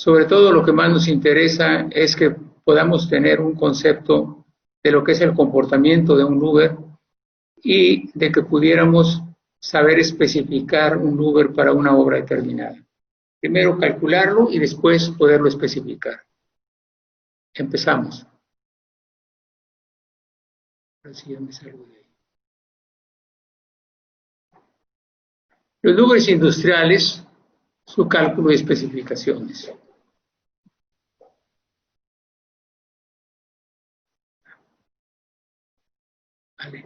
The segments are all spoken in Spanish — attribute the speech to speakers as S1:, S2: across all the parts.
S1: Sobre todo lo que más nos interesa es que podamos tener un concepto de lo que es el comportamiento de un Uber y de que pudiéramos saber especificar un Uber para una obra determinada. Primero calcularlo y después poderlo especificar. Empezamos. Así ya me salgo de ahí. Los Ubers industriales, su cálculo y especificaciones. Vale.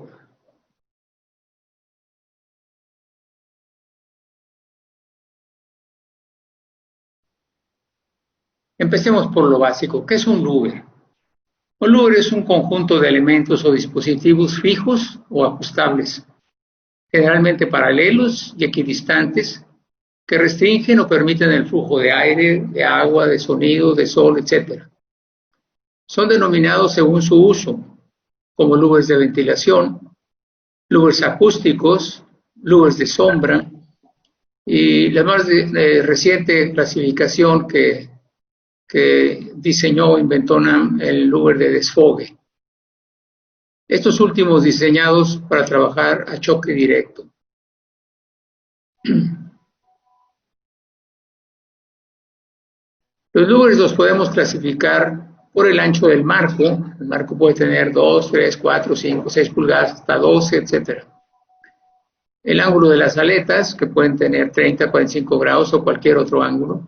S1: Empecemos por lo básico. ¿Qué es un Uber? Un Uber es un conjunto de elementos o dispositivos fijos o ajustables, generalmente paralelos y equidistantes, que restringen o permiten el flujo de aire, de agua, de sonido, de sol, etc. Son denominados según su uso, como luvers de ventilación, luvers acústicos, luvers de sombra, y la más reciente clasificación que diseñó o inventó el luver de desfogue. Estos últimos diseñados para trabajar a choque directo. Los luvers los podemos clasificar por el ancho del marco. El marco puede tener 2, 3, 4, 5, 6 pulgadas, hasta 12, etc. El ángulo de las aletas, que pueden tener 30, 45 grados o cualquier otro ángulo.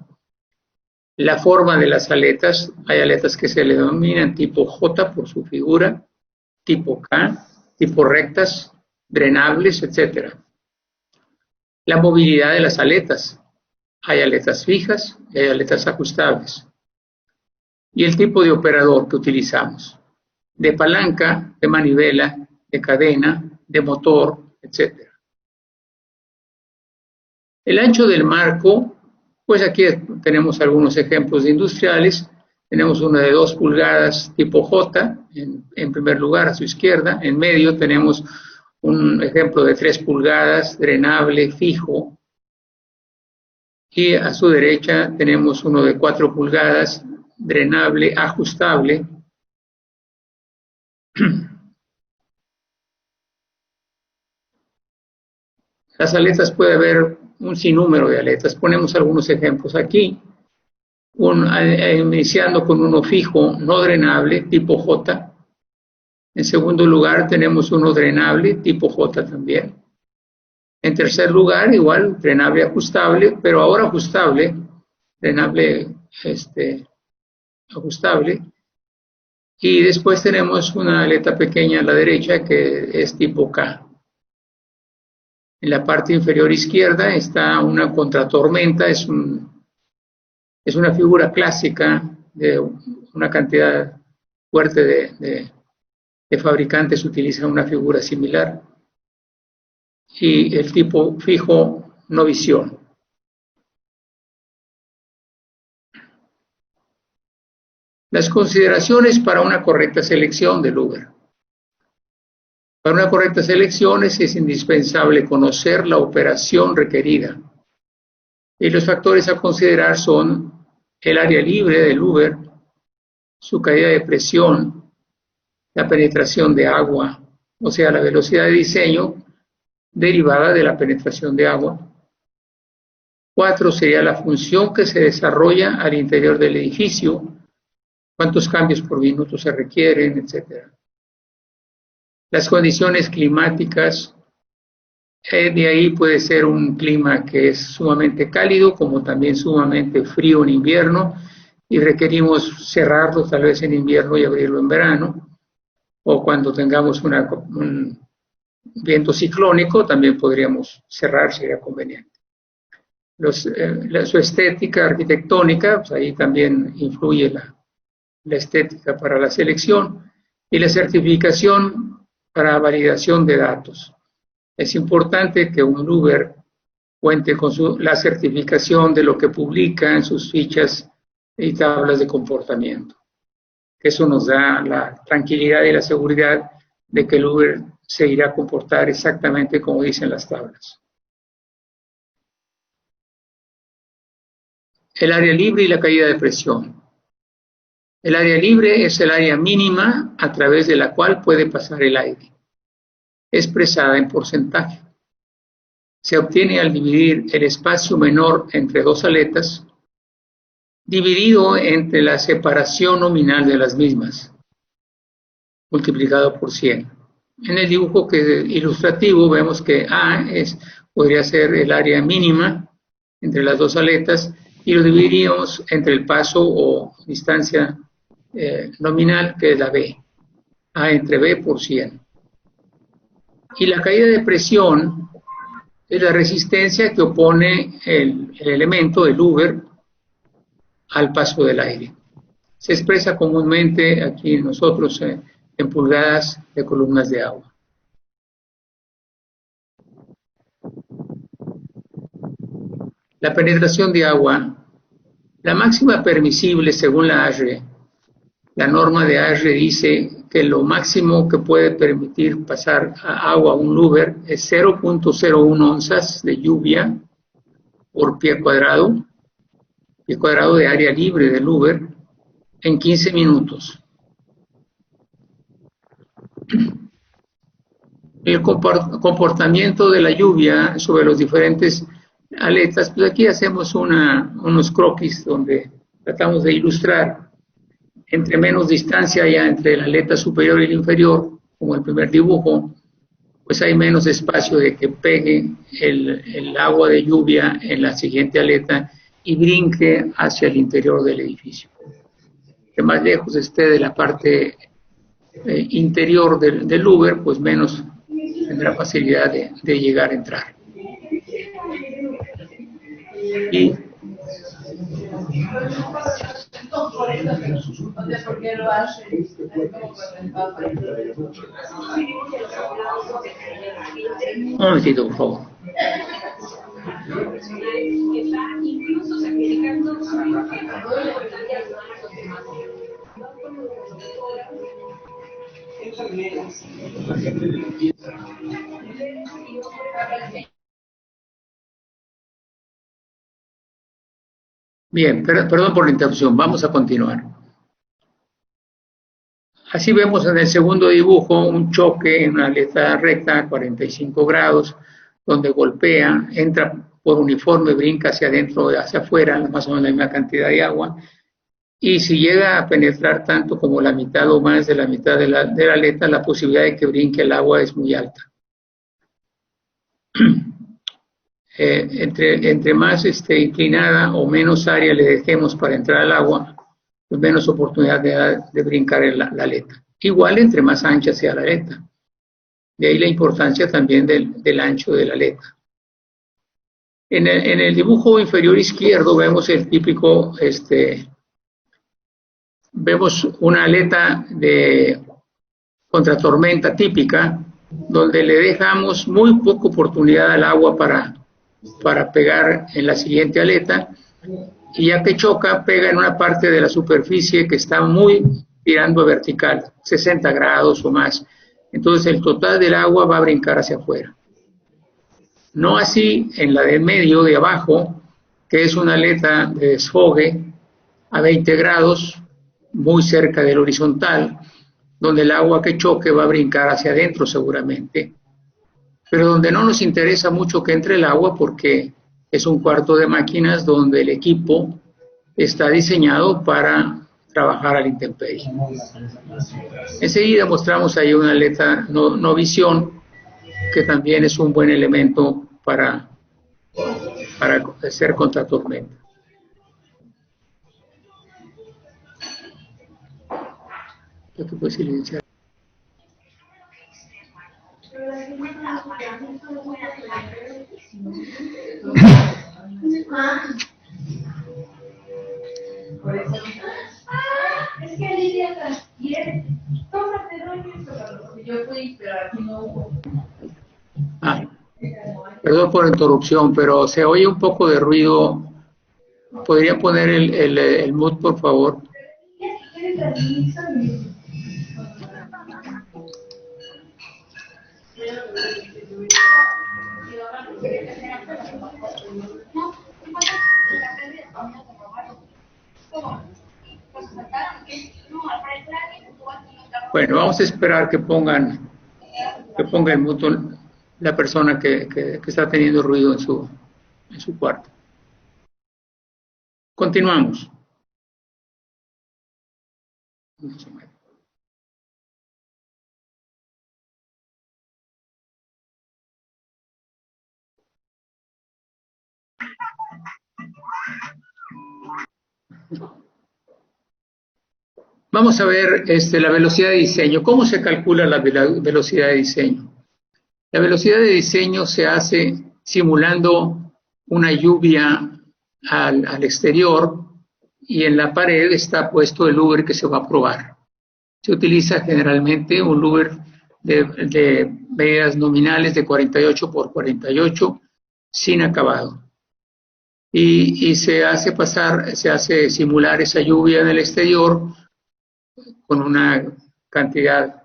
S1: La forma de las aletas, hay aletas que se le denominan tipo J por su figura, tipo K, tipo rectas, drenables, etc. La movilidad de las aletas, hay aletas fijas y hay aletas ajustables. Y el tipo de operador que utilizamos, de palanca, de manivela, de cadena, de motor, etc. El ancho del marco, pues aquí tenemos algunos ejemplos de industriales. Tenemos una de 2 pulgadas tipo J, en primer lugar a su izquierda. En medio tenemos un ejemplo de 3 pulgadas, drenable, fijo. Y a su derecha tenemos uno de 4 pulgadas, drenable, ajustable. Las aletas, puede haber un sinnúmero de aletas. Ponemos algunos ejemplos aquí. Iniciando con uno fijo, no drenable, tipo J. En segundo lugar tenemos uno drenable, tipo J también. En tercer lugar, igual, drenable ajustable, pero ahora ajustable, drenable ajustable. Y después tenemos una aleta pequeña a la derecha que es tipo K. En la parte inferior izquierda está una contratormenta, es una figura clásica de una cantidad fuerte de fabricantes utilizan una figura similar. Y el tipo fijo, no visión. Las consideraciones para una correcta selección del Uber. Para una correcta selección es indispensable conocer la operación requerida. Y los factores a considerar son el área libre del Uber, su caída de presión, la penetración de agua, o sea, la velocidad de diseño derivada de la penetración de agua. 4 sería la función que se desarrolla al interior del edificio, cuántos cambios por minuto se requieren, etc. Las condiciones climáticas, de ahí puede ser un clima que es sumamente cálido, como también sumamente frío en invierno, y requerimos cerrarlo tal vez en invierno y abrirlo en verano, o cuando tengamos un viento ciclónico, también podríamos cerrar, sería conveniente. Su estética arquitectónica, pues ahí también influye la estética para la selección, y la certificación para validación de datos. Es importante que un Uber cuente con la certificación de lo que publica en sus fichas y tablas de comportamiento. Eso nos da la tranquilidad y la seguridad de que el Uber se irá a comportar exactamente como dicen las tablas. el área libre y la caída de presión. El área libre es el área mínima a través de la cual puede pasar el aire, expresada en porcentaje. Se obtiene al dividir el espacio menor entre dos aletas, dividido entre la separación nominal de las mismas, multiplicado por 100. En el dibujo ilustrativo vemos que A podría ser el área mínima entre las dos aletas y lo dividiríamos entre el paso o distancia nominal, que es la B. A entre B por 100. Y la caída de presión es la resistencia que opone el elemento, el Uber, al paso del aire. Se expresa comúnmente aquí nosotros en pulgadas de columnas de agua. La penetración de agua, la máxima permisible según la ASHRAE, la norma de ASHRAE dice que lo máximo que puede permitir pasar a agua un Uber es 0.01 onzas de lluvia por pie cuadrado de área libre del Uber en 15 minutos. El comportamiento de la lluvia sobre los diferentes aletas, pues aquí hacemos unos croquis donde tratamos de ilustrar entre menos distancia ya entre la aleta superior y la inferior, como el primer dibujo, pues hay menos espacio de que pegue el agua de lluvia en la siguiente aleta y brinque hacia el interior del edificio. Que más lejos esté de la parte interior del Uber, pues menos tendrá facilidad de llegar a entrar. Y un momentito, por favor. Bien, perdón por la interrupción, vamos a continuar. Así vemos en el segundo dibujo un choque en una aleta recta a 45 grados, donde golpea, entra por uniforme, brinca hacia adentro, hacia afuera, más o menos la misma cantidad de agua, y si llega a penetrar tanto como la mitad o más de la mitad de la aleta, la posibilidad de que brinque el agua es muy alta. Entre más inclinada o menos área le dejemos para entrar al agua, pues menos oportunidad de brincar en la aleta. Igual entre más ancha sea la aleta. De ahí la importancia también del ancho de la aleta. En el dibujo inferior izquierdo vemos el típico, vemos una aleta de contratormenta típica, donde le dejamos muy poca oportunidad al agua para pegar en la siguiente aleta, y ya que choca, pega en una parte de la superficie que está muy tirando vertical, 60 grados o más. Entonces el total del agua va a brincar hacia afuera. No así en la del medio, de abajo, que es una aleta de desfogue a 20 grados, muy cerca del horizontal, donde el agua que choque va a brincar hacia adentro seguramente, pero donde no nos interesa mucho que entre el agua porque es un cuarto de máquinas donde el equipo está diseñado para trabajar a la intemperie. Enseguida mostramos ahí una aleta no visión, que también es un buen elemento para hacer contratormenta. ¿Qué te puedes silenciar?
S2: Es que Lidia transfiere. Tómate, doy yo fui, pero aquí no hubo.
S1: Perdón por la interrupción, pero se oye un poco de ruido. ¿Podría poner el mute, por favor? Bueno, vamos a esperar que ponga el botón la persona que está teniendo ruido en su cuarto. Continuamos. Vamos a ver la velocidad de diseño. ¿Cómo se calcula la velocidad de diseño? La velocidad de diseño se hace simulando una lluvia al exterior y en la pared está puesto el Uber que se va a probar. Se utiliza generalmente un Uber de medidas nominales de 48 por 48 sin acabado. Y se hace simular esa lluvia en el exterior con una cantidad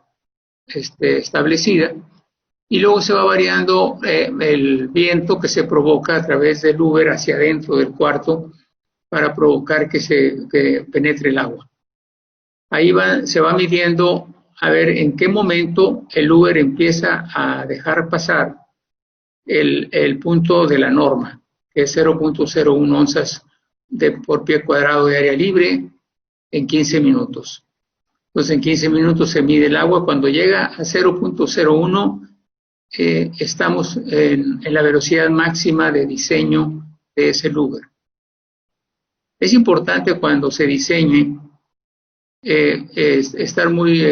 S1: establecida y luego se va variando el viento que se provoca a través del Uber hacia adentro del cuarto para provocar que penetre el agua. Ahí se va midiendo a ver en qué momento el Uber empieza a dejar pasar el punto de la norma, que es 0.01 onzas por pie cuadrado de área libre en 15 minutos. Entonces en 15 minutos se mide el agua. Cuando llega a 0.01 estamos en la velocidad máxima de diseño de ese lugar. Es importante cuando se diseñe estar muy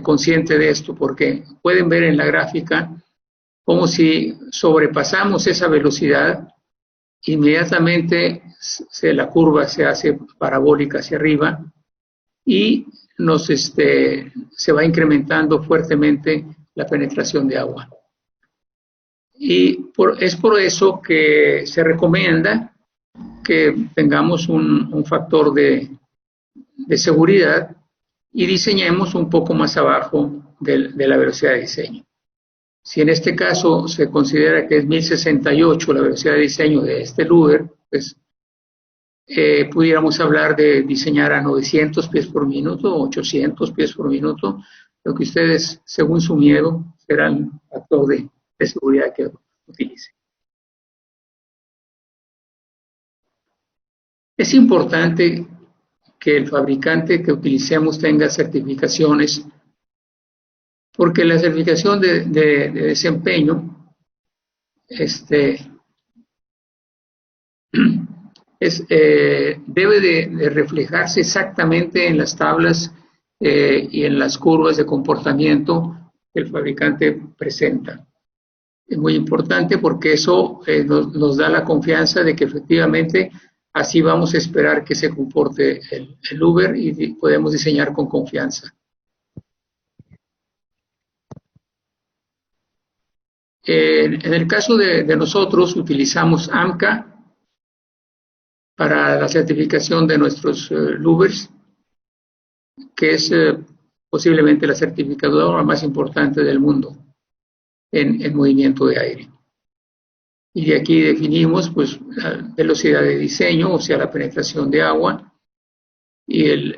S1: consciente de esto, porque pueden ver en la gráfica como si sobrepasamos esa velocidad, inmediatamente la curva se hace parabólica hacia arriba y se va incrementando fuertemente la penetración de agua. Y es por eso que se recomienda que tengamos un factor de seguridad y diseñemos un poco más abajo de la velocidad de diseño. Si en este caso se considera que es 1068 la velocidad de diseño de este Luger, pues pudiéramos hablar de diseñar a 900 pies por minuto, 800 pies por minuto, lo que ustedes, según su miedo, será el factor de seguridad que utilicen. Es importante que el fabricante que utilicemos tenga certificaciones, porque la certificación de desempeño debe de reflejarse exactamente en las tablas y en las curvas de comportamiento que el fabricante presenta. Es muy importante porque eso nos da la confianza de que efectivamente así vamos a esperar que se comporte el Uber y podemos diseñar con confianza. En el caso de nosotros utilizamos AMCA para la certificación de nuestros Ubers, que es posiblemente la certificadora más importante del mundo en movimiento de aire. Y de aquí definimos pues la velocidad de diseño, o sea, la penetración de agua y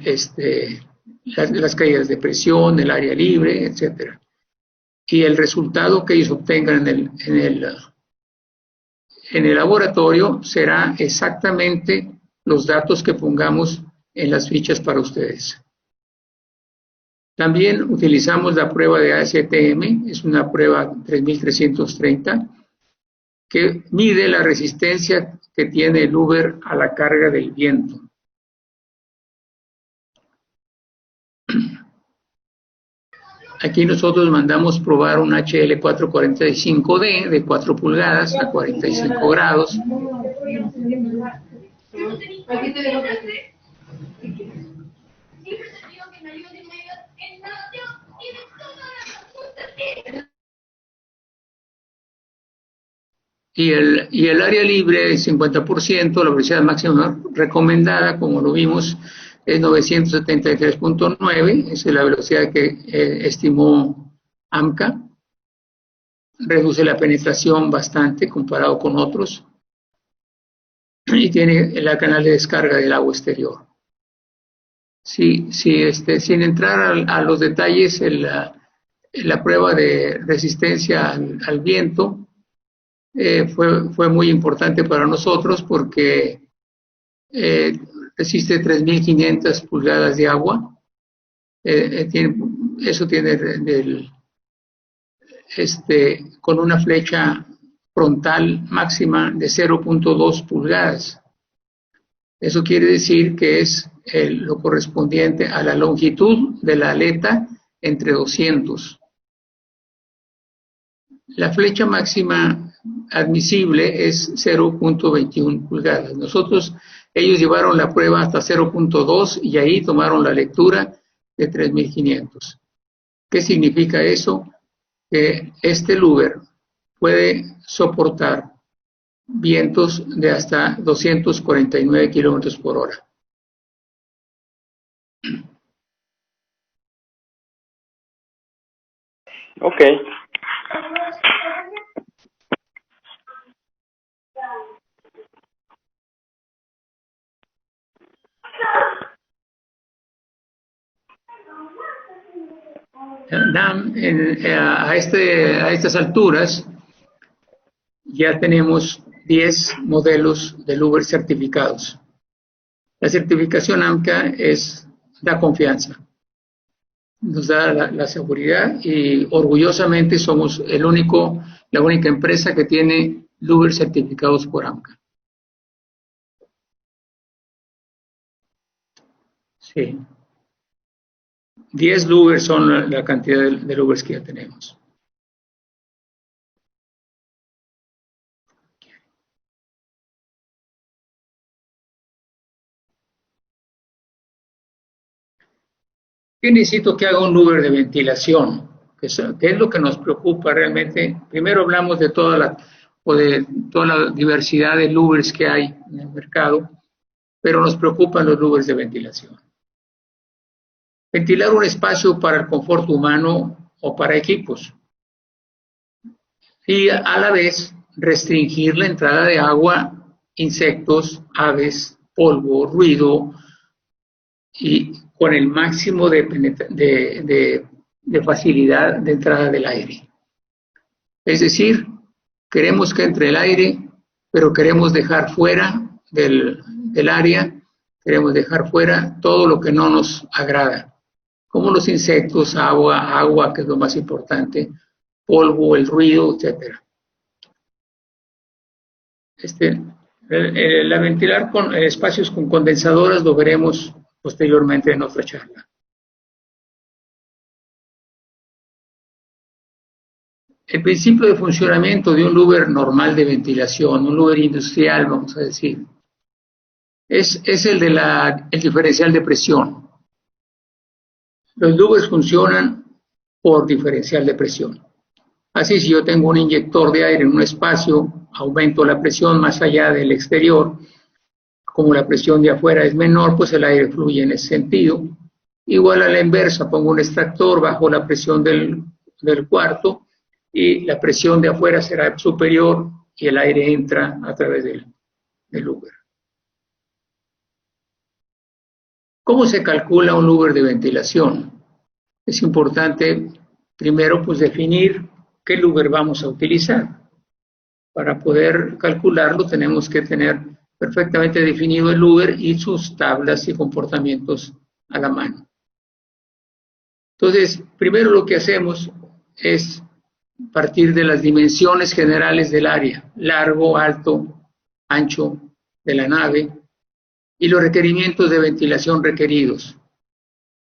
S1: las caídas de presión, el área libre, etcétera. Y el resultado que ellos obtengan en el laboratorio será exactamente los datos que pongamos en las fichas para ustedes. También utilizamos la prueba de ASTM, es una prueba 3330, que mide la resistencia que tiene el Uber a la carga del viento. Aquí nosotros mandamos probar un HL445D de 4 pulgadas a 45 grados. Y el área libre de 50%, la velocidad máxima recomendada, como lo vimos, es 973.9, esa es la velocidad que estimó AMCA. Reduce la penetración bastante comparado con otros y tiene el canal de descarga del agua exterior. Sin entrar a los detalles, la prueba de resistencia al viento fue muy importante para nosotros porque resiste 3.500 pulgadas de agua. Eso tiene con una flecha frontal máxima de 0.2 pulgadas. Eso quiere decir que es lo correspondiente a la longitud de la aleta entre 200. La flecha máxima admisible es 0.21 pulgadas. Ellos llevaron la prueba hasta 0.2 y ahí tomaron la lectura de 3.500. ¿Qué significa eso? Que este Luger puede soportar vientos de hasta 249 kilómetros por hora.
S3: Ok.
S1: A estas alturas ya tenemos 10 modelos de Luger certificados. La certificación AMCA da confianza, nos da la seguridad y orgullosamente somos la única empresa que tiene Luger certificados por AMCA. Sí. 10 Luger son la cantidad de Lugers que ya tenemos. ¿Qué necesito que haga un Luger de ventilación? ¿Qué es lo que nos preocupa realmente? Primero hablamos de toda la diversidad de Lugers que hay en el mercado, pero nos preocupan los Lugers de ventilación. Ventilar un espacio para el confort humano o para equipos. Y a la vez restringir la entrada de agua, insectos, aves, polvo, ruido, y con el máximo de facilidad de entrada del aire. Es decir, queremos que entre el aire, pero queremos dejar fuera del área, queremos dejar fuera todo lo que no nos agrada, como los insectos, agua, que es lo más importante, polvo, el ruido, etc. La ventilar con espacios con condensadoras lo veremos posteriormente en otra charla. El principio de funcionamiento de un Luger normal de ventilación, un Luger industrial, vamos a decir, es el diferencial de presión. Los Lugers funcionan por diferencial de presión. Así, si yo tengo un inyector de aire en un espacio, aumento la presión más allá del exterior. Como la presión de afuera es menor, pues el aire fluye en ese sentido. Igual a la inversa, pongo un extractor bajo la presión del cuarto y la presión de afuera será superior y el aire entra a través del Luger. ¿Cómo se calcula un Luger de ventilación? Es importante primero pues definir qué Luger vamos a utilizar. Para poder calcularlo tenemos que tener perfectamente definido el Luger y sus tablas y comportamientos a la mano. Entonces, primero lo que hacemos es partir de las dimensiones generales del área, largo, alto, ancho de la nave y los requerimientos de ventilación requeridos.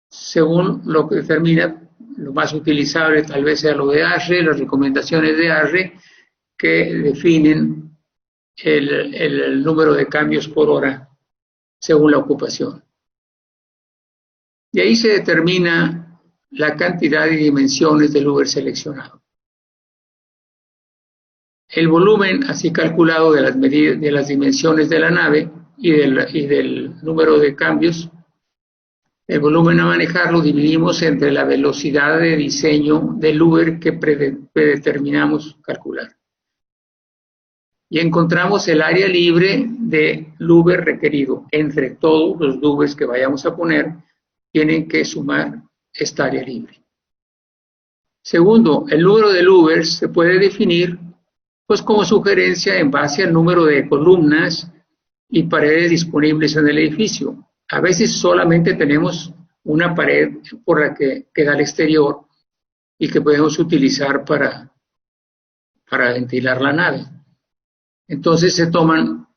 S1: Según lo que determina, lo más utilizable tal vez sea lo de ASHRAE, las recomendaciones de ASHRAE que definen el número de cambios por hora según la ocupación. Y ahí se determina la cantidad y dimensiones del Luger seleccionado. El volumen así calculado de las medidas de las dimensiones de la nave y del número de cambios, el volumen a manejar lo dividimos entre la velocidad de diseño del Luger que predeterminamos calcular. Y encontramos el área libre de Luger requerido entre todos los Lugers que vayamos a poner tienen que sumar esta área libre. Segundo, el número de louvers se puede definir pues como sugerencia en base al número de columnas y paredes disponibles en el edificio. A veces solamente tenemos una pared por la que da al exterior y que podemos utilizar para ventilar la nave. Entonces se toman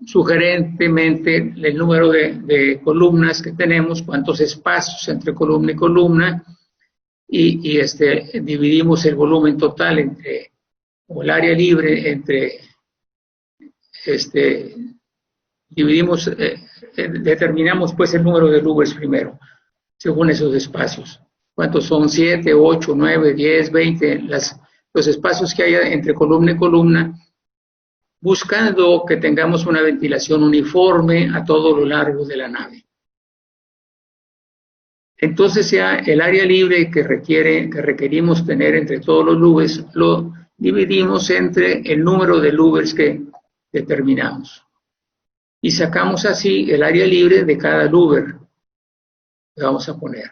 S1: sugerentemente el número de columnas que tenemos, cuántos espacios entre columna y columna, y dividimos el volumen total o el área libre dividimos, determinamos pues el número de louvers primero, según esos espacios. ¿Cuántos son? 7, 8, 9, 10, 20, los espacios que haya entre columna y columna, buscando que tengamos una ventilación uniforme a todo lo largo de la nave. Entonces ya el área libre que requerimos tener entre todos los louvers, lo dividimos entre el número de louvers que determinamos. Y sacamos así el área libre de cada louver que vamos a poner.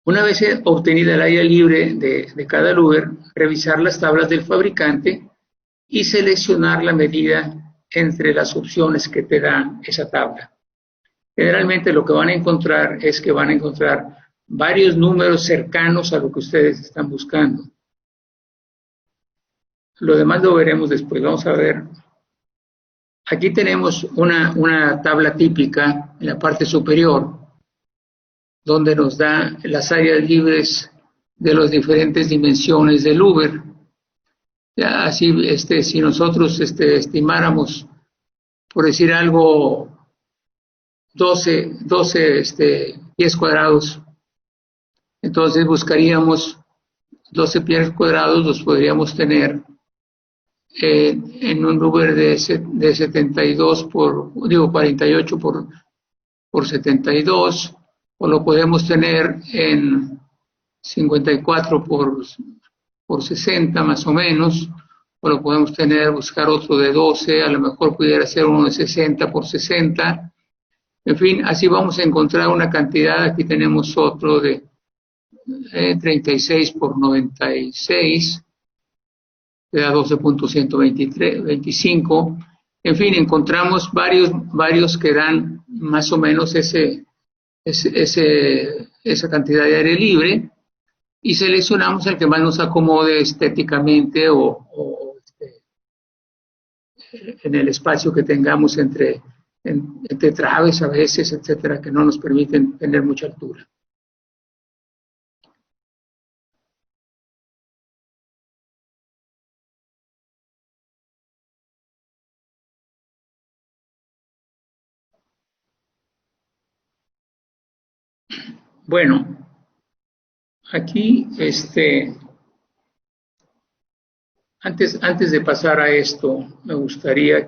S1: Una vez obtenida el área libre de cada louver, revisar las tablas del fabricante y seleccionar la medida entre las opciones que te da esa tabla. Generalmente lo que van a encontrar es que van a encontrar varios números cercanos a lo que ustedes están buscando. Lo demás lo veremos después. Vamos a ver. Aquí tenemos una tabla típica en la parte superior, donde nos da las áreas libres de las diferentes dimensiones del louver. Ya así, si nosotros estimáramos, por decir algo, 12 pies cuadrados, entonces buscaríamos 12 pies cuadrados, los podríamos tener en un louver de 72 48 por 72, o lo podemos tener en 54 por 60 más o menos, o lo podemos buscar otro de 12, a lo mejor pudiera ser uno de 60 por 60. En fin, así vamos a encontrar una cantidad. Aquí tenemos otro de 36 por 96, que da 12.125. En fin, encontramos varios que dan más o menos esa cantidad de área libre, y seleccionamos el que más nos acomode estéticamente o en el espacio que tengamos entre traves a veces, etcétera, que no nos permiten tener mucha altura. Bueno, aquí antes de pasar a esto, me gustaría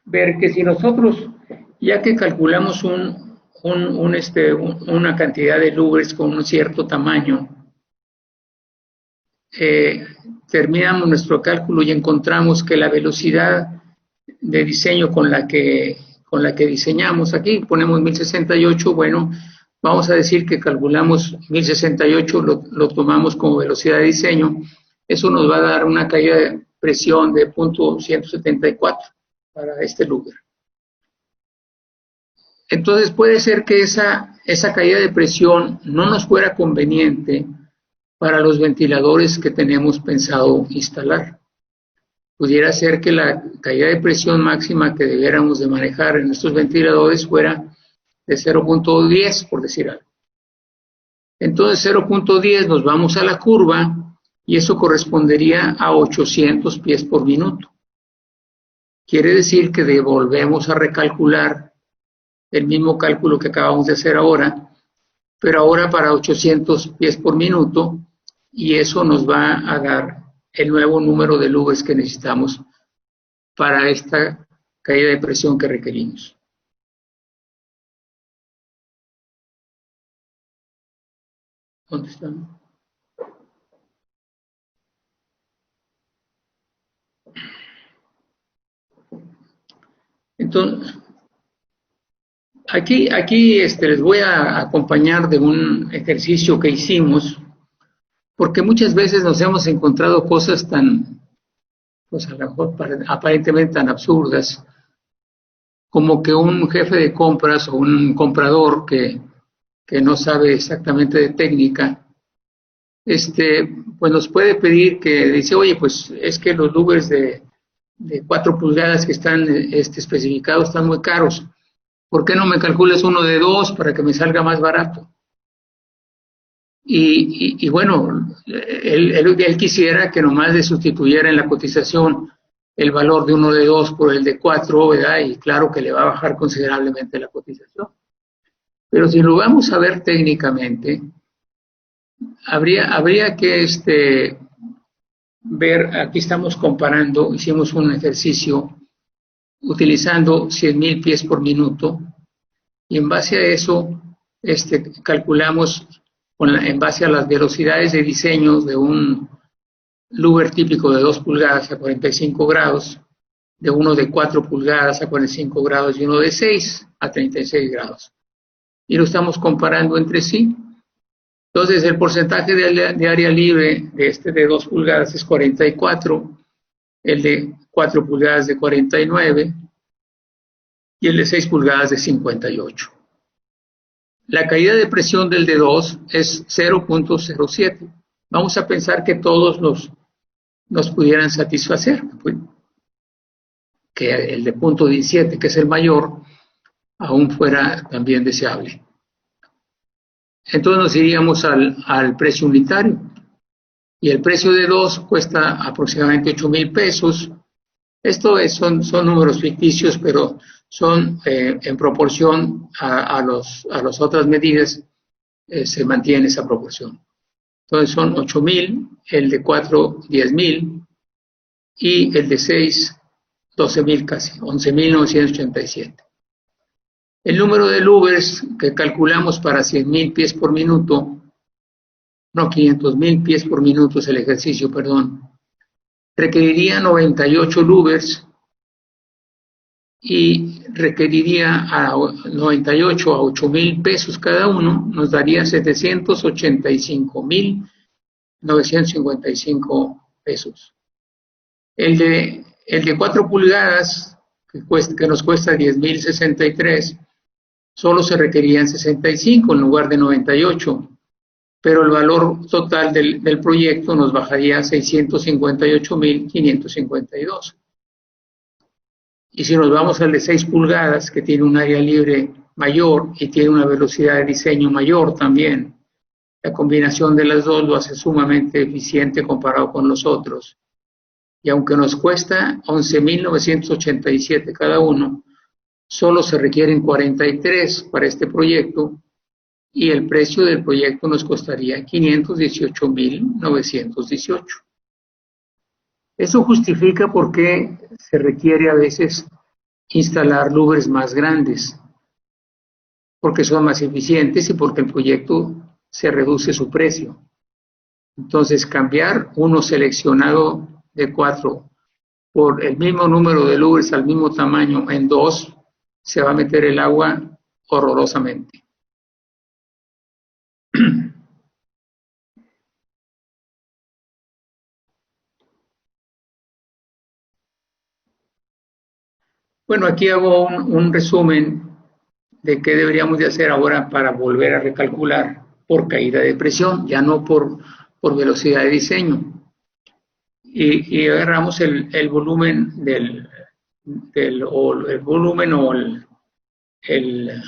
S1: ver que si nosotros, ya que calculamos una cantidad de louvers con un cierto tamaño, terminamos nuestro cálculo y encontramos que la velocidad de diseño con la que diseñamos, aquí ponemos 1068, bueno, vamos a decir que calculamos 1068, lo tomamos como velocidad de diseño. Eso nos va a dar una caída de presión de 0.174 para este louver. Entonces puede ser que esa caída de presión no nos fuera conveniente para los ventiladores que tenemos pensado instalar. Pudiera ser que la caída de presión máxima que debiéramos de manejar en estos ventiladores fuera de 0.10, por decir algo. Entonces 0.10 nos vamos a la curva y eso correspondería a 800 pies por minuto. Quiere decir que volvemos a recalcular el mismo cálculo que acabamos de hacer ahora, pero ahora para 800 pies por minuto, y eso nos va a dar el nuevo número de louvers que necesitamos para esta caída de presión que requerimos. ¿Dónde están? Entonces, aquí les voy a acompañar de un ejercicio que hicimos, porque muchas veces nos hemos encontrado cosas tan, pues a lo mejor aparentemente tan absurdas, como que un jefe de compras o un comprador que no sabe exactamente de técnica, pues nos puede pedir que dice, oye, pues es que los louvers de 4 pulgadas que están especificados están muy caros. ¿Por qué no me calculas uno de 2 para que me salga más barato? Y bueno, él quisiera que nomás le sustituyera en la cotización el valor de uno de 2 por el de 4, ¿verdad? Y claro que le va a bajar considerablemente la cotización. Pero si lo vamos a ver técnicamente, habría que ver, aquí estamos comparando, hicimos un ejercicio utilizando 100,000 pies por minuto y en base a eso calculamos en base a las velocidades de diseño de un louver típico de 2 pulgadas a 45 grados, de uno de 4 pulgadas a 45 grados y uno de 6 a 36 grados. Y lo estamos comparando entre sí. Entonces, el porcentaje de área libre de 2 pulgadas es 44, el de 4 pulgadas de 49 y el de 6 pulgadas de 58. La caída de presión del de 2 es 0.07. Vamos a pensar que todos nos pudieran satisfacer, que el de 0.17, que es el mayor, aún fuera también deseable. Entonces nos iríamos al precio unitario. Y el precio de 2 cuesta aproximadamente 8,000 pesos. Esto son números ficticios, pero son en proporción a las otras medidas, se mantiene esa proporción. Entonces son 8,000, el de 4, 10,000 y el de 6, 12,000 casi, 11,987. El número de louvers que calculamos para 100,000 pies por minuto, no, 500,000 pies por minuto es el ejercicio, perdón, requeriría 98 louvers y requeriría a 98 a 8,000 pesos cada uno, nos daría 785,955 pesos. El de 4 pulgadas, que nos cuesta 10,063, solo se requerían 65 en lugar de 98, pero el valor total del proyecto nos bajaría a 658,552. Y si nos vamos al de 6 pulgadas, que tiene un área libre mayor y tiene una velocidad de diseño mayor también, la combinación de las dos lo hace sumamente eficiente comparado con los otros. Y aunque nos cuesta 11,987 cada uno, solo se requieren 43 para este proyecto y el precio del proyecto nos costaría 518,918. Eso justifica por qué se requiere a veces instalar louvers más grandes, porque son más eficientes y porque el proyecto se reduce su precio. Entonces, cambiar uno seleccionado de 4 por el mismo número de louvers al mismo tamaño en 2, se va a meter el agua horrorosamente. Bueno, aquí hago un resumen de qué deberíamos de hacer ahora para volver a recalcular por caída de presión, ya no por velocidad de diseño. Y agarramos el volumen el volumen o el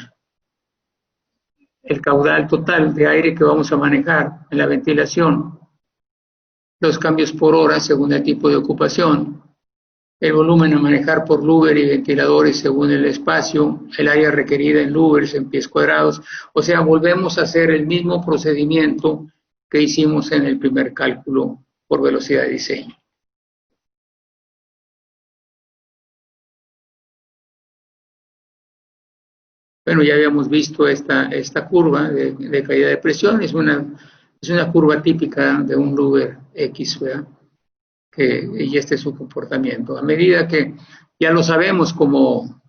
S1: caudal total de aire que vamos a manejar en la ventilación, los cambios por hora según el tipo de ocupación, el volumen a manejar por louver y ventiladores según el espacio, el área requerida en louvers en pies cuadrados. O sea, volvemos a hacer el mismo procedimiento que hicimos en el primer cálculo por velocidad de diseño. Bueno, ya habíamos visto esta curva de caída de presión, es una curva típica de un louver X, ¿verdad? Y este es su comportamiento. A medida que ya lo sabemos como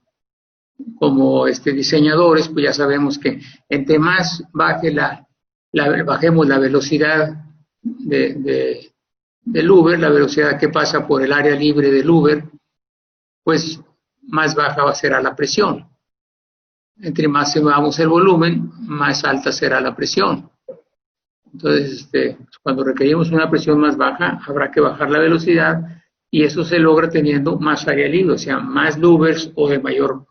S1: diseñadores, pues ya sabemos que entre más bajemos la velocidad del Uber, la velocidad que pasa por el área libre del Uber, pues más baja será la presión. Entre más elevamos el volumen, más alta será la presión. Entonces, cuando requerimos una presión más baja, habrá que bajar la velocidad y eso se logra teniendo más área libre, o sea, más louvers o de mayor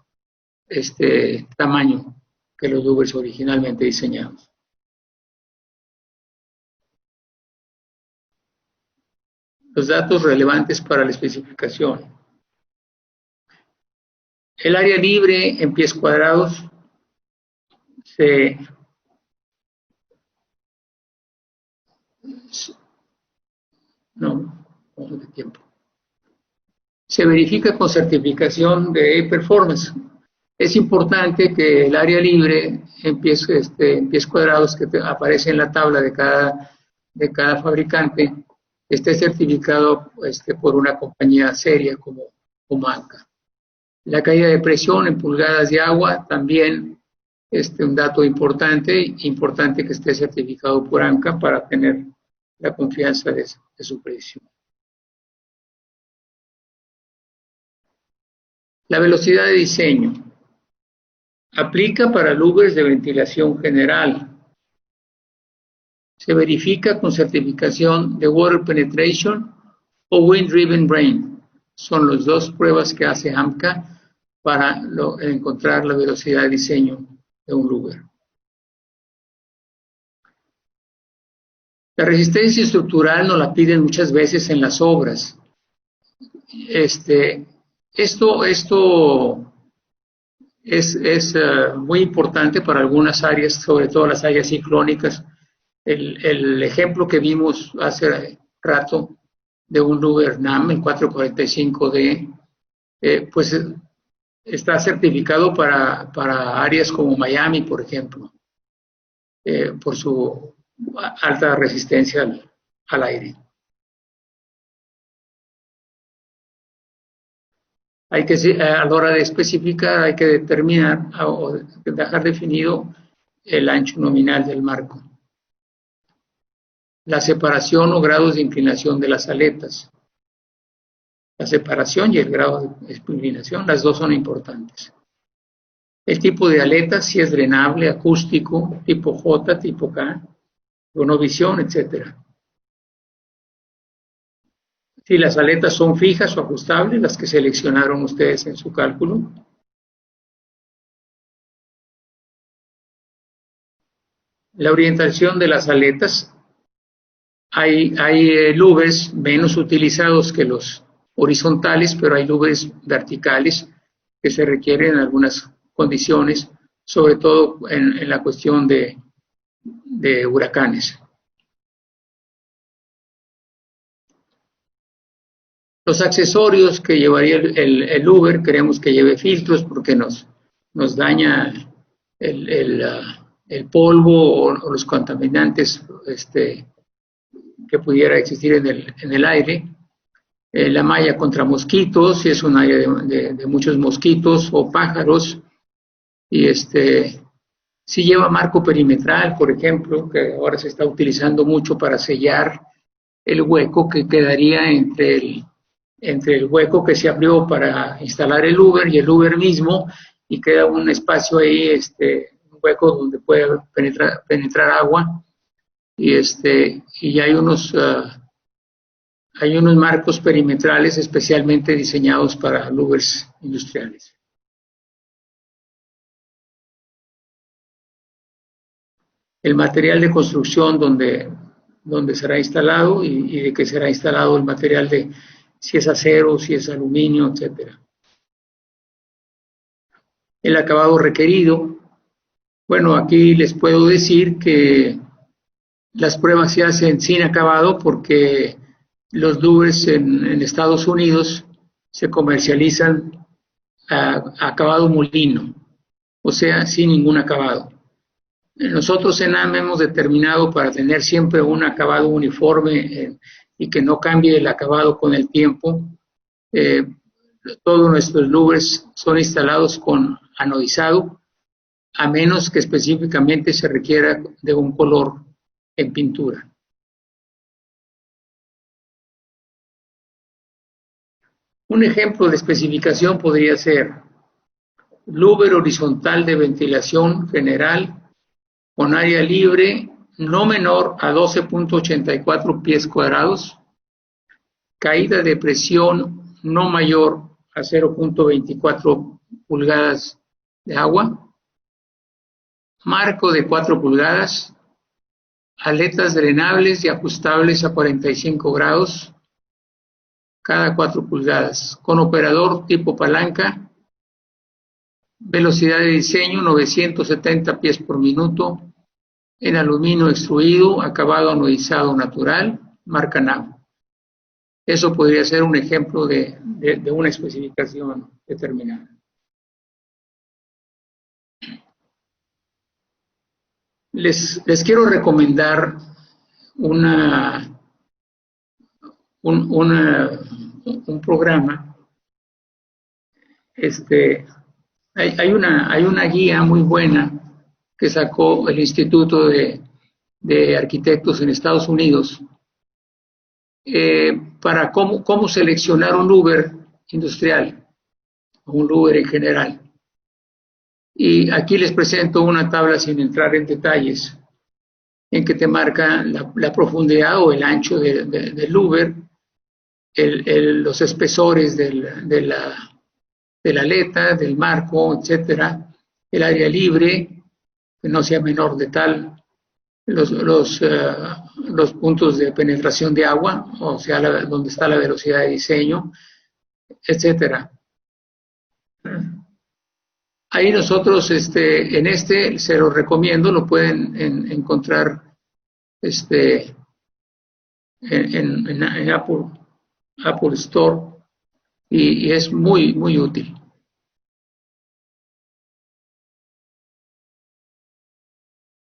S1: tamaño que los louvers originalmente diseñados. Los datos relevantes para la especificación. El área libre en pies cuadrados se verifica con certificación de performance. Es importante que el área libre en pies cuadrados que aparece en la tabla de cada fabricante esté certificado por una compañía seria como ANCA. La caída de presión en pulgadas de agua también un dato importante que esté certificado por ANCA para tener la confianza de su predicción. La velocidad de diseño aplica para louvers de ventilación general. Se verifica con certificación de Water Penetration o Wind Driven Brain. Son las dos pruebas que hace AMCA para encontrar la velocidad de diseño de un louver. La resistencia estructural nos la piden muchas veces en las obras. Esto es muy importante para algunas áreas, sobre todo las áreas ciclónicas. El ejemplo que vimos hace rato de un louver NAM, el 445D, pues está certificado para áreas como Miami, por ejemplo, por su alta resistencia al aire. Hay que, a la hora de especificar, hay que determinar o dejar definido el ancho nominal del marco. La separación o grados de inclinación de las aletas. La separación y el grado de inclinación, las dos son importantes. El tipo de aleta, si es drenable, acústico, tipo J, tipo K, fonovisión, etc. Si las aletas son fijas o ajustables, las que seleccionaron ustedes en su cálculo. La orientación de las aletas. Hay louvers menos utilizados que los horizontales, pero hay louvers verticales que se requieren en algunas condiciones, sobre todo en la cuestión de huracanes. Los accesorios que llevaría el louver, queremos que lleve filtros porque nos daña el polvo o los contaminantes que pudiera existir en el aire. La malla contra mosquitos, si es un área de muchos mosquitos o pájaros. Y si lleva marco perimetral, por ejemplo, que ahora se está utilizando mucho para sellar el hueco que quedaría entre el hueco que se abrió para instalar el louver y el louver mismo, y queda un espacio ahí, un hueco donde puede penetrar agua, y hay unos marcos perimetrales especialmente diseñados para louvers industriales. El material de construcción donde será instalado y de qué será instalado el material, de si es acero, si es aluminio, etc. El acabado requerido. Bueno, aquí les puedo decir que las pruebas se hacen sin acabado porque los louvers en Estados Unidos se comercializan a acabado molino, o sea, sin ningún acabado. Nosotros en AM hemos determinado, para tener siempre un acabado uniforme y que no cambie el acabado con el tiempo, todos nuestros louvers son instalados con anodizado, a menos que específicamente se requiera de un color en pintura. Un ejemplo de especificación podría ser louver horizontal de ventilación general con área libre no menor a 12.84 pies cuadrados, caída de presión no mayor a 0.24 pulgadas de agua, marco de 4 pulgadas, aletas drenables y ajustables a 45 grados cada 4 pulgadas, con operador tipo palanca, velocidad de diseño 970 pies por minuto, en aluminio extruido, acabado anodizado natural, marca NAV. Eso podría ser un ejemplo de una especificación determinada. Les quiero recomendar un programa. Hay una guía muy buena que sacó el Instituto de Arquitectos en Estados Unidos para cómo seleccionar un louver industrial o un louver en general. Y aquí les presento una tabla sin entrar en detalles, en que te marca la profundidad o el ancho del louver, los espesores de la aleta, del marco, etcétera, el área libre, que no sea menor de tal, los puntos de penetración de agua, o sea, donde está la velocidad de diseño, etcétera. Ahí nosotros, se lo recomiendo, lo pueden encontrar en Apple Store y es muy, muy útil.